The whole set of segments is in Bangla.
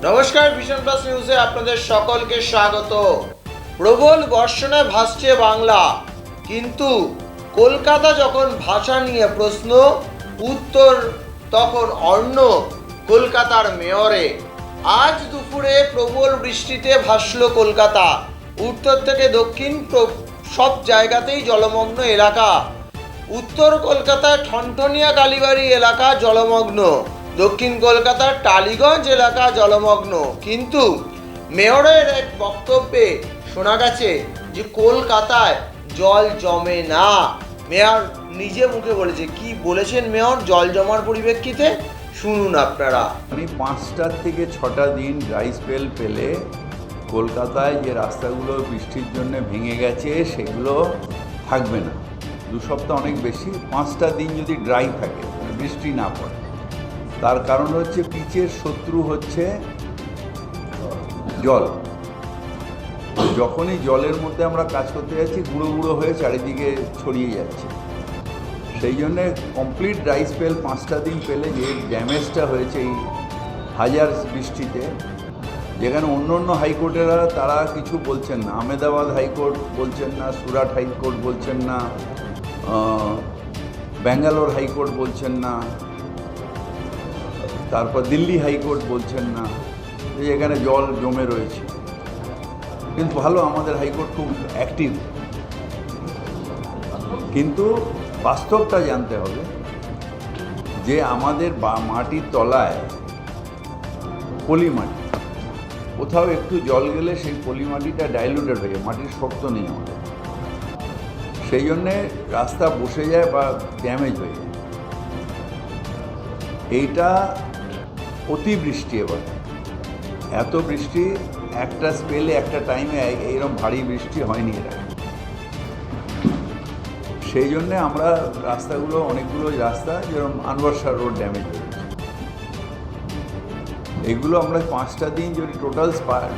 নমস্কার, ভিশন প্লাস নিউজে আপনাদের সকলকে স্বাগত। প্রবল বর্ষণে ভাসছে বাংলা, কিন্তু কলকাতা যখন ভাষা নিয়ে প্রশ্ন, উত্তর তখন অন্য কলকাতার মেয়রে। আজ দুপুরে প্রবল বৃষ্টিতে ভাসল কলকাতা। উত্তর থেকে দক্ষিণ সব জায়গাতেই জলমগ্ন এলাকা। উত্তর কলকাতার ঠনঠনিয়া কালীবাড়ি এলাকা জলমগ্ন, দক্ষিণ কলকাতার টালিগঞ্জ এলাকা জলমগ্ন। কিন্তু মেয়রের এক বক্তব্যে শোনা গেছে যে কলকাতায় জল জমে না। মেয়র নিজে মুখে বলেছে। কি বলেছেন মেয়র জল জমার পরিপ্রেক্ষিতে, শুনুন আপনারা। আমি 5টা থেকে 6টা দিন ড্রাই স্পেল পেলে কলকাতায় যে রাস্তাগুলো বৃষ্টির জন্য ভেঙে গেছে সেগুলো থাকবে না। 2 সপ্তাহ অনেক বেশি। 5টা দিন যদি ড্রাই থাকে, বৃষ্টি না পড়ে, তার কারণ হচ্ছে পিচের শত্রু হচ্ছে জল। যখনই জলের মধ্যে আমরা কাজ করতে যাচ্ছি, গুঁড়ো গুঁড়ো হয়ে চারিদিকে ছড়িয়ে যাচ্ছে। সেই জন্যে কমপ্লিট ড্রাই স্পেল 5টা দিন পেলে যে ড্যামেজটা হয়েছে এই হাজার বৃষ্টিতে, যেখানে অন্য অন্য হাইকোর্টেরা তারা কিছু বলছেন না। আহমেদাবাদ হাইকোর্ট বলছেন না, সুরাট হাইকোর্ট বলছেন না, ব্যাঙ্গালোর হাইকোর্ট বলছেন না, তারপর দিল্লি হাইকোর্ট বলছেন না যে এখানে জল জমে রয়েছে। কিন্তু ভালো, আমাদের হাইকোর্ট খুব অ্যাক্টিভ। কিন্তু বাস্তবটা জানতে হবে যে আমাদের মাটির তলায় পলি মাটি, কোথাও একটু জল গেলে সেই পলি মাটিটা ডাইলুটেড হয়ে যায়, মাটির শক্ত নেই আমাদের। সেই জন্যে রাস্তা বসে যায় বা ড্যামেজ হয়ে যায়। এইটা অতিবৃষ্টি। এবার এত বৃষ্টি একটা স্পেলে একটা টাইমে এইরকম ভারী বৃষ্টি হয়নি এর আগে। সেই জন্যে আমরা রাস্তাগুলো, অনেকগুলো রাস্তা যেরকম আনবর্ষা রোড ড্যামেজ হয়েছে, এগুলো আমরা 5টা দিন যদি টোটাল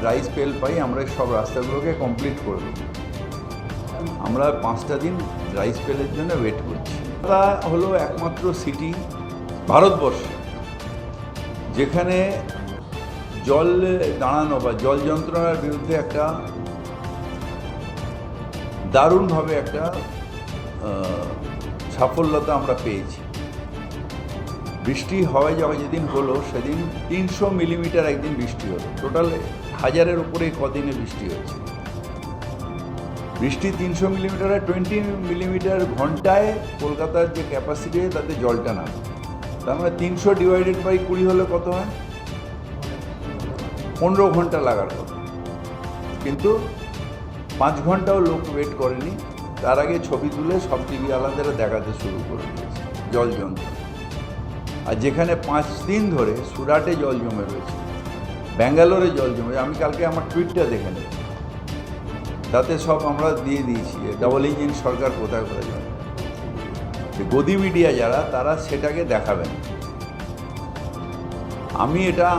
ড্রাই স্পেল পাই, আমরা সব রাস্তাগুলোকে কমপ্লিট করে দেব। আমরা 5টা দিন ড্রাই স্পেলের জন্য ওয়েট করছি। তা হলো একমাত্র সিটি ভারতবর্ষে যেখানে জল দাঁড়ানো বা জল যন্ত্রণার বিরুদ্ধে একটা দারুণভাবে একটা সাফল্যতা আমরা পেয়েছি। বৃষ্টি হওয়ায় যেদিন হলো সেদিন 300 মিলিমিটার একদিন বৃষ্টি হলো। টোটাল 1000-এর উপরে কদিনে বৃষ্টি হয়েছে। বৃষ্টি 300 মিলিমিটারে 20 মিলিমিটার ঘন্টায় কলকাতার যে ক্যাপাসিটি তাতে জলটা নামে। তার মানে 300 ডিভাইডেড বাই 20 হলে কত হয়? 15 ঘন্টা লাগার কথা। কিন্তু 5 ঘন্টাও লোক ওয়েট করেনি। তার আগে ছবি তুলে সব টিভি আলাদারা দেখাতে শুরু করে দিয়েছে জল যন্ত্র। আর যেখানে 5 দিন ধরে সুরাটে জল জমে রয়েছে, ব্যাঙ্গালোরে জল জমে, আমি কালকে আমার টুইটটা দেখে নেব, তাতে সব আমরা দিয়ে দিয়েছি ডাবল ইঞ্জিন সরকার কোথায় করে জমে। গদি মিডিয়া যারা, তারা সেটাকে দেখাবেন। আমি এটা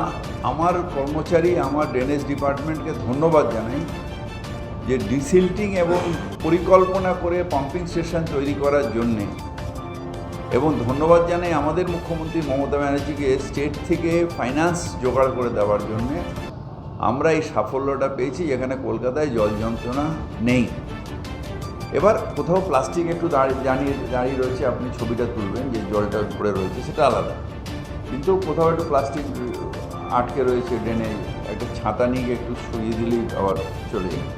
আমার কর্মচারী, আমার ড্রেনেজ ডিপার্টমেন্টকে ধন্যবাদ জানাই যে ডিসিল্টিং এবং পরিকল্পনা করে পাম্পিং স্টেশন তৈরি করার জন্যে, এবং ধন্যবাদ জানাই আমাদের মুখ্যমন্ত্রী মমতা ব্যানার্জিকে স্টেট থেকে ফাইন্যান্স জোগাড় করে দেওয়ার জন্যে আমরা এই সাফল্যটা পেয়েছি, যেখানে কলকাতায় জল যন্ত্রণা নেই। এবার কোথাও প্লাস্টিক একটু দাঁড়িয়ে রয়েছে, আপনি ছবিটা তুলবেন যে জলটা পড়ে রয়েছে, সেটা আলাদা। কিন্তু কোথাও একটু প্লাস্টিক আটকে রয়েছে ড্রেনে, একটা ছাতা নিয়ে একটু সরিয়ে দিলেই আবার চলে যায়।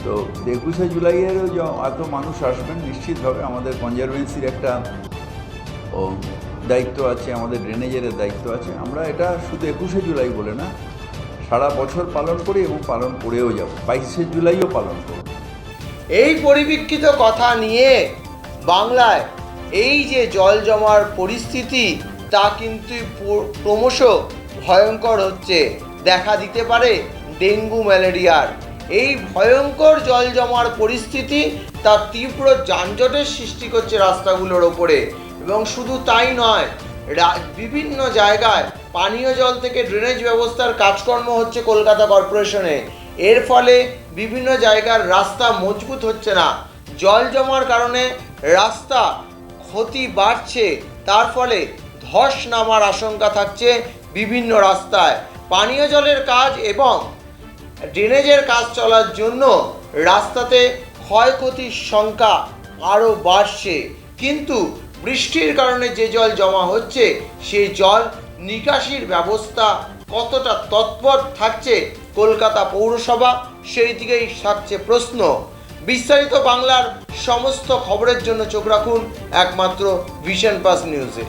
তো 21শে জুলাইয়েরও এত মানুষ আসবেন, নিশ্চিতভাবে আমাদের কনজারভেন্সির একটা দায়িত্ব আছে, আমাদের ড্রেনেজের দায়িত্ব আছে। আমরা এটা শুধু 21শে জুলাই বলে না, সারা বছর পালন করি এবং পালন করেও যাব। 22শে জুলাইও পালন করব। এই পরিপ্রেক্ষিত কথা নিয়ে বাংলায় এই যে জল জমার পরিস্থিতি, তা কিন্তু ক্রমশ ভয়ঙ্কর হচ্ছে। দেখা দিতে পারে ডেঙ্গু ম্যালেরিয়ার। এই ভয়ঙ্কর জল জমার পরিস্থিতি তার তীব্র যানজটের সৃষ্টি করছে রাস্তাগুলোর ওপরে। এবং শুধু তাই নয়, বিভিন্ন জায়গায় পানীয় জল থেকে ড্রেনেজ ব্যবস্থার কাজকর্ম হচ্ছে কলকাতা কর্পোরেশনে। এর ফলে বিভিন্ন জায়গার রাস্তা মজবুত হচ্ছে না। জল জমার কারণে রাস্তা ক্ষতি বাড়ছে, তার ফলে ধস নামার আশঙ্কা থাকছে বিভিন্ন রাস্তায়। পানীয় জলের কাজ এবং ড্রেনেজের কাজ চলার জন্য রাস্তাতে ক্ষয়ক্ষতির সংখ্যা আরও বাড়ছে। কিন্তু বৃষ্টির কারণে যে জল জমা হচ্ছে সেই জল নিকাশির ব্যবস্থা কতটা তৎপর থাকছে কলকাতা পৌরসভা, সেই দিকেই থাকছে প্রশ্ন। বিস্তারিত বাংলার সমস্ত খবরের জন্য চোখ রাখুন একমাত্র ভিশন প্লাস নিউজে।